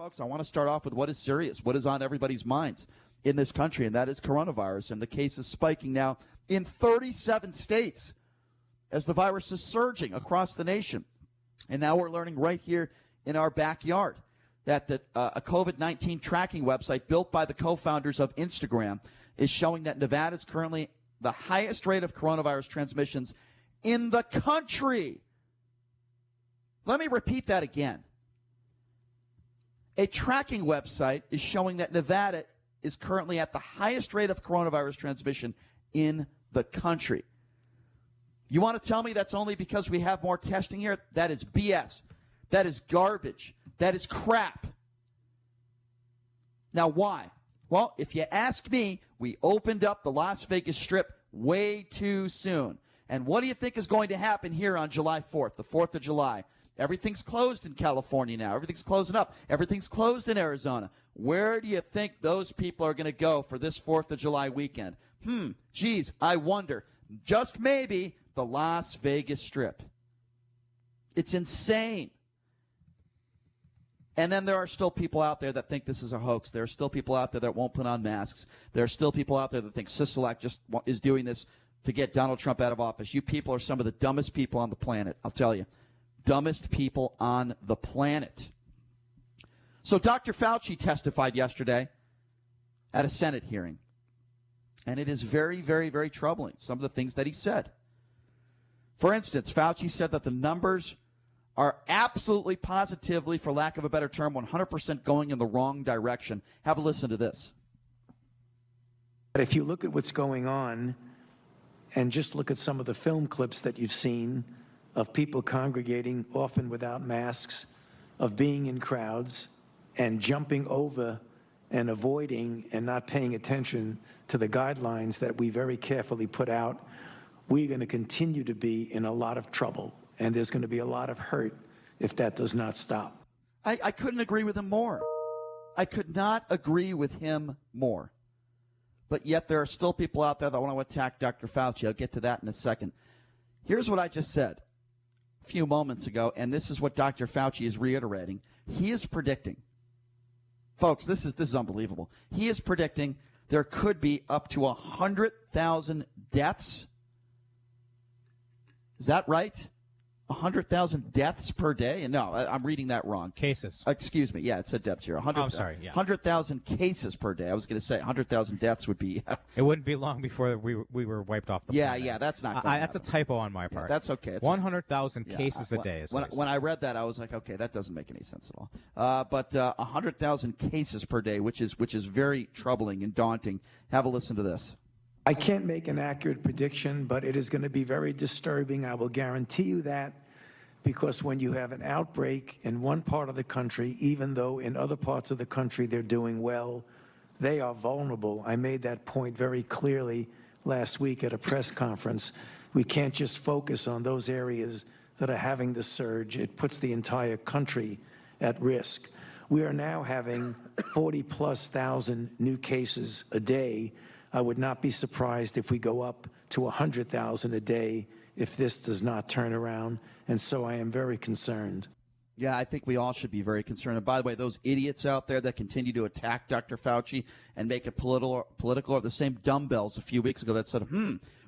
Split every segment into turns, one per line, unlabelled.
Folks, I want to start off with what is serious, what is on everybody's minds in this country, and that is coronavirus. And the cases spiking now in 37 states as the virus is surging across the nation. And now we're learning right here in our backyard that a COVID-19 tracking website built by the co-founders of Instagram is showing that Nevada is currently the highest rate of coronavirus transmissions in the country. Let me repeat that again. A tracking website is showing that Nevada is currently at the highest rate of coronavirus transmission in the country. You want to tell me that's only because we have more testing here? That is BS. That is garbage. That is crap. Now, why? Well, if you ask me, we opened up the Las Vegas Strip way too soon. And what do you think is going to happen here on July 4th, the 4th of July? Everything's closed in California now. Everything's closing up. Everything's closed in Arizona. Where do you think those people are going to go for this 4th of July weekend? Geez, I wonder. Just maybe the Las Vegas Strip. It's insane. And then there are still people out there that think this is a hoax. There are still people out there that won't put on masks. There are still people out there that think Sisolak just is doing this to get Donald Trump out of office. You people are some of the dumbest people on the planet, I'll tell you. Dumbest people on the planet. So Dr. Fauci testified yesterday at a Senate hearing. And it is very, very, very troubling, some of the things that he said. For instance, Fauci said that the numbers are absolutely, positively, for lack of a better term, 100% going in the wrong direction. Have a listen to this.
If you look at what's going on and just look at some of the film clips that you've seen of people congregating, often without masks, of being in crowds and jumping over and avoiding and not paying attention to the guidelines that we very carefully put out, we're going to continue to be in a lot of trouble, and there's going to be a lot of hurt if that does not stop.
I couldn't agree with him more. I could not agree with him more. But yet there are still people out there that want to attack Dr. Fauci. I'll get to that in a second. Here's what I just said a few moments ago, and this is what Dr. Fauci is reiterating. He is predicting, folks, this is unbelievable. He is predicting there could be up to 100,000 deaths. Is that right? 100,000 deaths per day? And no, I'm reading that wrong.
Cases.
Excuse me. Yeah, it said deaths here. 100,000 cases per day. I was going to say 100,000 deaths would be.
It wouldn't be long before we were wiped off the planet.
Yeah, that's not.
That's a typo on my part.
Yeah, that's okay.
100,000 cases a day.
When I read that, I was like, okay, that doesn't make any sense at all. But 100,000 cases per day, which is very troubling and daunting. Have a listen to this.
I can't make an accurate prediction, but it is going to be very disturbing. I will guarantee you that, because when you have an outbreak in one part of the country, even though in other parts of the country they're doing well, they are vulnerable. I made that point very clearly last week at a press conference. We can't just focus on those areas that are having the surge. It puts the entire country at risk. We are now having 40+ thousand new cases a day. I would not be surprised if we go up to 100,000 a day if this does not turn around. And so I am very concerned.
Yeah, I think we all should be very concerned. And by the way, those idiots out there that continue to attack Dr. Fauci and make it political are the same dumbbells a few weeks ago that said,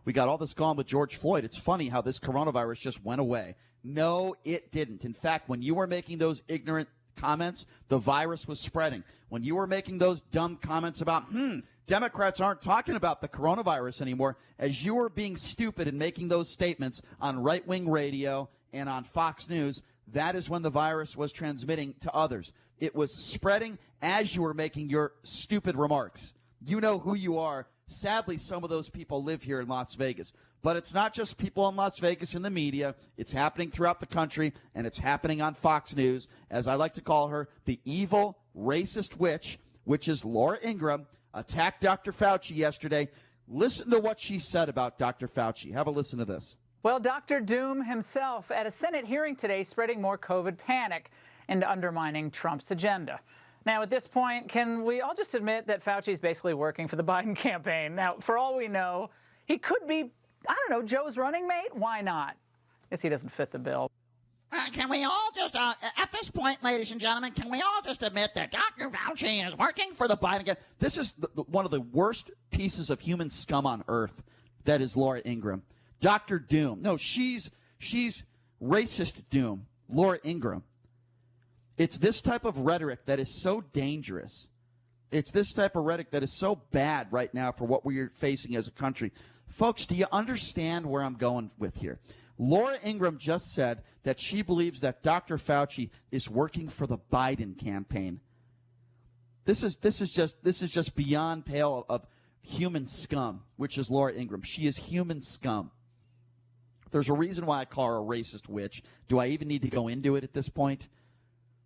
we got all this gone with George Floyd. It's funny how this coronavirus just went away. No, it didn't. In fact, when you were making those ignorant comments, the virus was spreading. When you were making those dumb comments about, Democrats aren't talking about the coronavirus anymore, as you were being stupid and making those statements on right-wing radio and on Fox News, that is when the virus was transmitting to others. It was spreading as you were making your stupid remarks. You know who you are. Sadly, some of those people live here in Las Vegas. But it's not just people in Las Vegas in the media. It's happening throughout the country, and it's happening on Fox News, as I like to call her, the evil, racist witch, which is Laura Ingraham, attacked Dr. Fauci yesterday. Listen to what she said about Dr. Fauci. Have a listen to this.
Well, Dr. Doom himself at a Senate hearing today spreading more COVID panic and undermining Trump's agenda. Now, at this point, can we all just admit that Fauci is basically working for the Biden campaign? Now, for all we know, he could be, I don't know, Joe's running mate? Why not? Guess he doesn't fit the bill.
Can we all just, at this point, ladies and gentlemen, can we all just admit that Dr. Fauci is working
for the Biden? This is one of the worst pieces of human scum on earth. That is Laura Ingraham. Dr. Doom. No, she's racist Doom. Laura Ingraham. It's this type of rhetoric that is so dangerous. It's this type of rhetoric that is so bad right now for what we're facing as a country. Folks, do you understand where I'm going with here? Laura Ingraham just said that she believes that Dr. Fauci is working for the Biden campaign. This is just beyond pale of human scum, which is Laura Ingraham. She is human scum. There's a reason why I call her a racist witch. Do I even need to go into it at this point?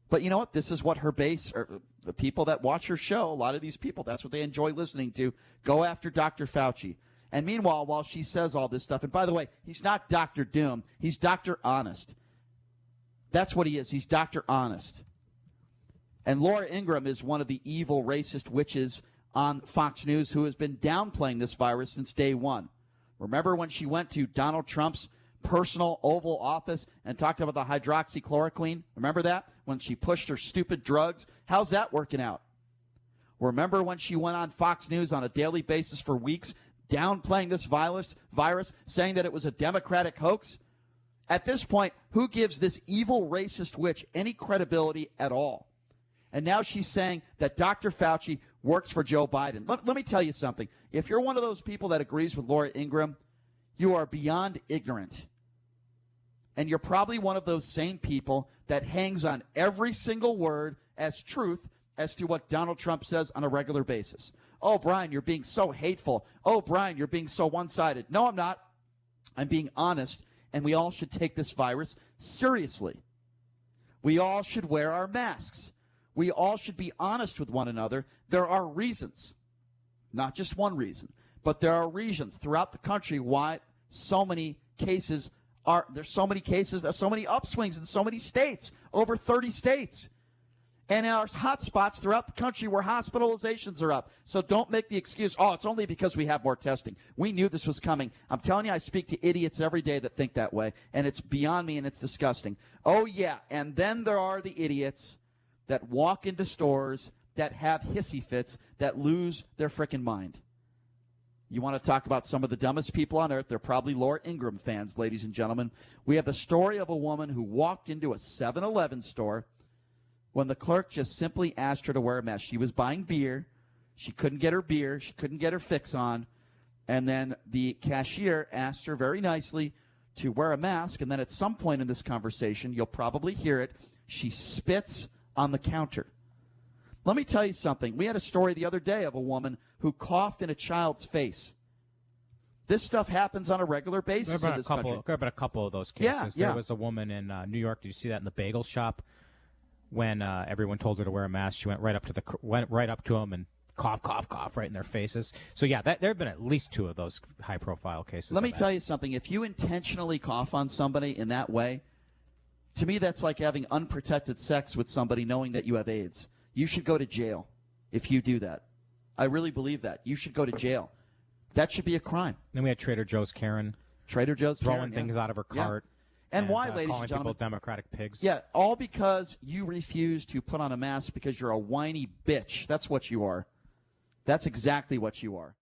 But you know what? This is what her base, or the people that watch her show, a lot of these people, that's what they enjoy listening to, go after Dr. Fauci. And meanwhile, while she says all this stuff, and by the way, he's not Dr. Doom, he's Dr. Honest. That's what he is. He's Dr. Honest. And Laura Ingraham is one of the evil racist witches on Fox News who has been downplaying this virus since day one. Remember when she went to Donald Trump's personal Oval Office and talked about the hydroxychloroquine? Remember that? When she pushed her stupid drugs? How's that working out? Remember when she went on Fox News on a daily basis for weeks downplaying this virus, saying that it was a Democratic hoax? At this point, who gives this evil racist witch any credibility at all? And now she's saying that Dr. Fauci works for Joe Biden. Let me tell you something. If you're one of those people that agrees with Laura Ingraham, you are beyond ignorant. And you're probably one of those same people that hangs on every single word as truth as to what Donald Trump says on a regular basis. Oh, Brian, you're being so hateful. Oh, Brian, you're being so one-sided. No, I'm not. I'm being honest, and we all should take this virus seriously. We all should wear our masks. We all should be honest with one another. There are reasons, not just one reason, but there are reasons throughout the country why so many cases are, there's so many cases, so many upswings in so many states, over 30 states. And our hot spots throughout the country where hospitalizations are up. So don't make the excuse, oh, it's only because we have more testing. We knew this was coming. I'm telling you, I speak to idiots every day that think that way, and it's beyond me and it's disgusting. Oh, yeah, and then there are the idiots that walk into stores, that have hissy fits, that lose their frickin' mind. You want to talk about some of the dumbest people on earth? They're probably Laura Ingraham fans, ladies and gentlemen. We have the story of a woman who walked into a 7-Eleven store when the clerk just simply asked her to wear a mask. She was buying beer. She couldn't get her beer. She couldn't get her fix on. And then the cashier asked her very nicely to wear a mask. And then at some point in this conversation, you'll probably hear it, she spits on the counter. Let me tell you something. We had a story the other day of a woman who coughed in a child's face. This stuff happens on a regular basis in this country.
There have been a couple of those cases.
Yeah.
There was a woman in New York. Did you see that in the bagel shop? When everyone told her to wear a mask, she went right up to them and cough, cough, cough right in their faces. So yeah, there have been at least 2 of those high-profile cases.
Let me tell you something. If you intentionally cough on somebody in that way, to me that's like having unprotected sex with somebody knowing that you have AIDS. You should go to jail if you do that. I really believe that. You should go to jail. That should be a crime.
Then we had Trader Joe's Karen.
Trader Joe's
throwing
Karen,
things out of her cart.
And why, ladies
calling
and gentlemen?
people Democratic pigs.
Yeah, all because you refuse to put on a mask because you're a whiny bitch. That's what you are. That's exactly what you are.